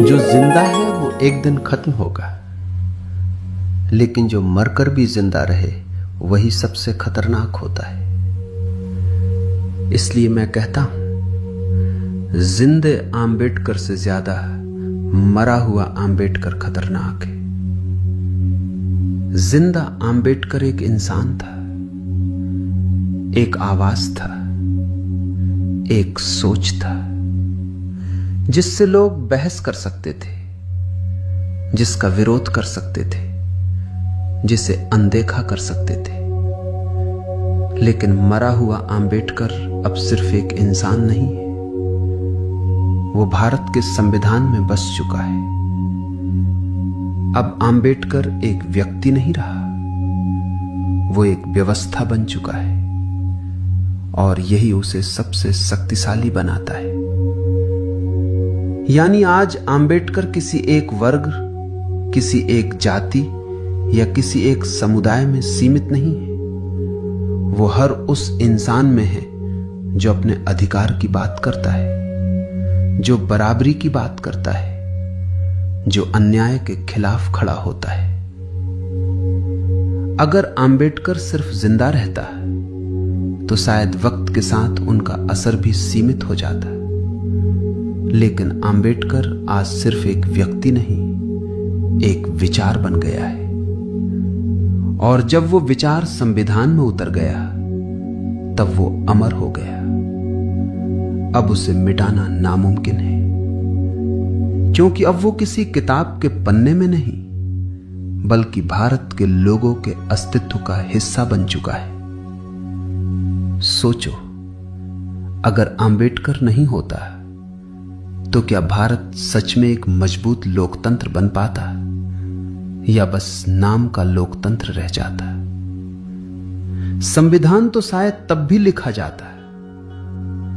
जो जिंदा है वो एक दिन खत्म होगा, लेकिन जो मरकर भी जिंदा रहे वही सबसे खतरनाक होता है। इसलिए मैं कहता हूं, जिंदे आम्बेडकर से ज्यादा मरा हुआ आम्बेडकर खतरनाक है। जिंदा आम्बेडकर एक इंसान था, एक आवाज था, एक सोच था, जिससे लोग बहस कर सकते थे, जिसका विरोध कर सकते थे, जिसे अनदेखा कर सकते थे। लेकिन मरा हुआ आम्बेडकर अब सिर्फ एक इंसान नहीं है, वो भारत के संविधान में बस चुका है। अब आम्बेडकर एक व्यक्ति नहीं रहा, वो एक व्यवस्था बन चुका है, और यही उसे सबसे शक्तिशाली बनाता है। यानी आज आम्बेडकर किसी एक वर्ग, किसी एक जाति या किसी एक समुदाय में सीमित नहीं है। वो हर उस इंसान में है जो अपने अधिकार की बात करता है, जो बराबरी की बात करता है, जो अन्याय के खिलाफ खड़ा होता है। अगर आम्बेडकर सिर्फ जिंदा रहता तो शायद वक्त के साथ उनका असर भी सीमित हो जाता। लेकिन आम्बेडकर आज सिर्फ एक व्यक्ति नहीं, एक विचार बन गया है। और जब वो विचार संविधान में उतर गया तब वो अमर हो गया। अब उसे मिटाना नामुमकिन है, क्योंकि अब वो किसी किताब के पन्ने में नहीं, बल्कि भारत के लोगों के अस्तित्व का हिस्सा बन चुका है। सोचो, अगर आम्बेडकर नहीं होता तो क्या भारत सच में एक मजबूत लोकतंत्र बन पाता, या बस नाम का लोकतंत्र रह जाता? संविधान तो शायद तब भी लिखा जाता,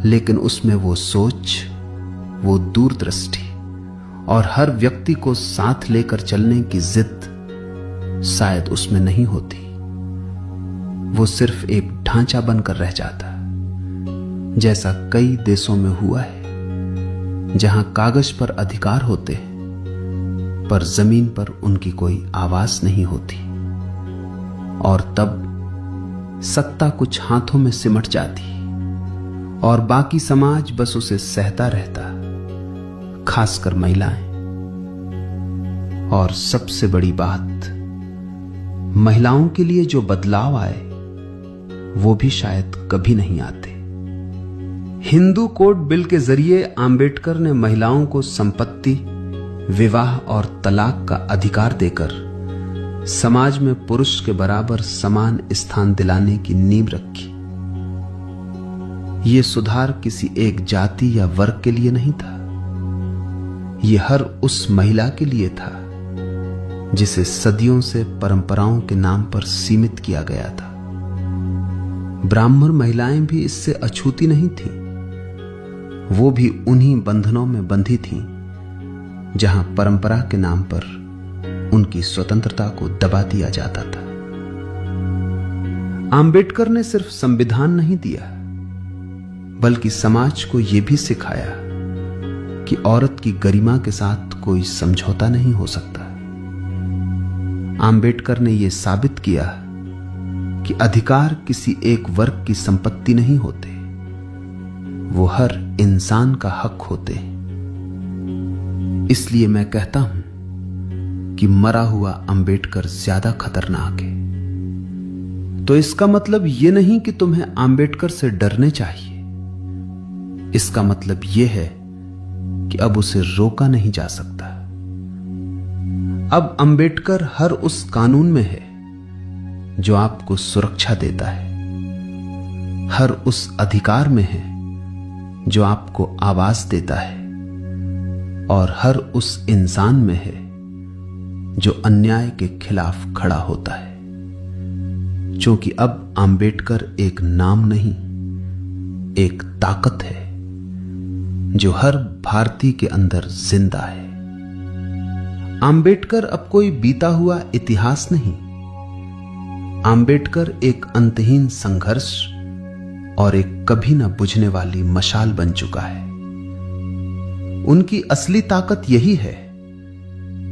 लेकिन उसमें वो सोच, वो दूरदृष्टि और हर व्यक्ति को साथ लेकर चलने की जिद शायद उसमें नहीं होती। वो सिर्फ एक ढांचा बनकर रह जाता, जैसा कई देशों में हुआ है, जहां कागज पर अधिकार होते हैं पर जमीन पर उनकी कोई आवाज नहीं होती। और तब सत्ता कुछ हाथों में सिमट जाती और बाकी समाज बस उसे सहता रहता, खासकर महिलाएं। और सबसे बड़ी बात, महिलाओं के लिए जो बदलाव आए वो भी शायद कभी नहीं आते। हिंदू कोड बिल के जरिए आम्बेडकर ने महिलाओं को संपत्ति, विवाह और तलाक का अधिकार देकर समाज में पुरुष के बराबर समान स्थान दिलाने की नींव रखी। यह सुधार किसी एक जाति या वर्ग के लिए नहीं था, यह हर उस महिला के लिए था जिसे सदियों से परंपराओं के नाम पर सीमित किया गया था। ब्राह्मण महिलाएं भी इससे अछूती नहीं थीं, वो भी उन्हीं बंधनों में बंधी थीं जहां परंपरा के नाम पर उनकी स्वतंत्रता को दबा दिया जाता था। आम्बेडकर ने सिर्फ संविधान नहीं दिया, बल्कि समाज को यह भी सिखाया कि औरत की गरिमा के साथ कोई समझौता नहीं हो सकता। आम्बेडकर ने यह साबित किया कि अधिकार किसी एक वर्ग की संपत्ति नहीं होते, वो हर इंसान का हक होते हैं। इसलिए मैं कहता हूं कि मरा हुआ आम्बेडकर ज्यादा खतरनाक है। तो इसका मतलब यह नहीं कि तुम्हें आम्बेडकर से डरने चाहिए। इसका मतलब यह है कि अब उसे रोका नहीं जा सकता। अब आम्बेडकर हर उस कानून में है जो आपको सुरक्षा देता है, हर उस अधिकार में है जो आपको आवाज देता है, और हर उस इंसान में है जो अन्याय के खिलाफ खड़ा होता है। क्योंकि अब आम्बेडकर एक नाम नहीं, एक ताकत है जो हर भारतीय के अंदर जिंदा है। आम्बेडकर अब कोई बीता हुआ इतिहास नहीं, आम्बेडकर एक अंतहीन संघर्ष और एक कभी न बुझने वाली मशाल बन चुका है। उनकी असली ताकत यही है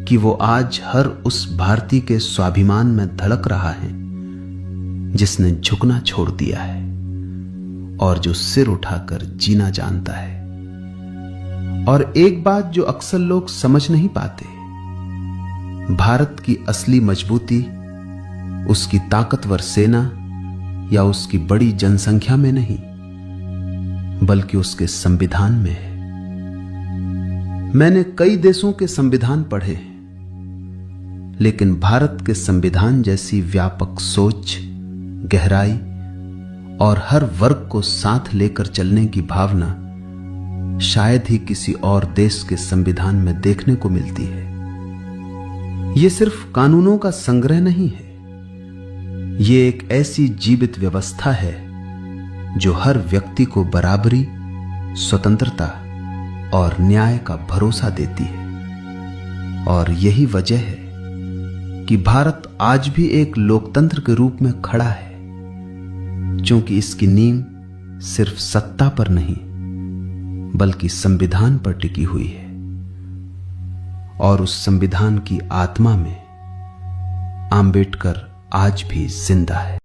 कि वो आज हर उस भारतीय के स्वाभिमान में धड़क रहा है जिसने झुकना छोड़ दिया है और जो सिर उठाकर जीना जानता है। और एक बात जो अक्सर लोग समझ नहीं पाते, भारत की असली मजबूती उसकी ताकतवर सेना या उसकी बड़ी जनसंख्या में नहीं, बल्कि उसके संविधान में है। मैंने कई देशों के संविधान पढ़े हैं, लेकिन भारत के संविधान जैसी व्यापक सोच, गहराई और हर वर्ग को साथ लेकर चलने की भावना शायद ही किसी और देश के संविधान में देखने को मिलती है। यह सिर्फ कानूनों का संग्रह नहीं है, यह एक ऐसी जीवित व्यवस्था है जो हर व्यक्ति को बराबरी, स्वतंत्रता और न्याय का भरोसा देती है। और यही वजह है कि भारत आज भी एक लोकतंत्र के रूप में खड़ा है, क्योंकि इसकी नींव सिर्फ सत्ता पर नहीं बल्कि संविधान पर टिकी हुई है। और उस संविधान की आत्मा में आंबेडकर आज भी जिंदा है।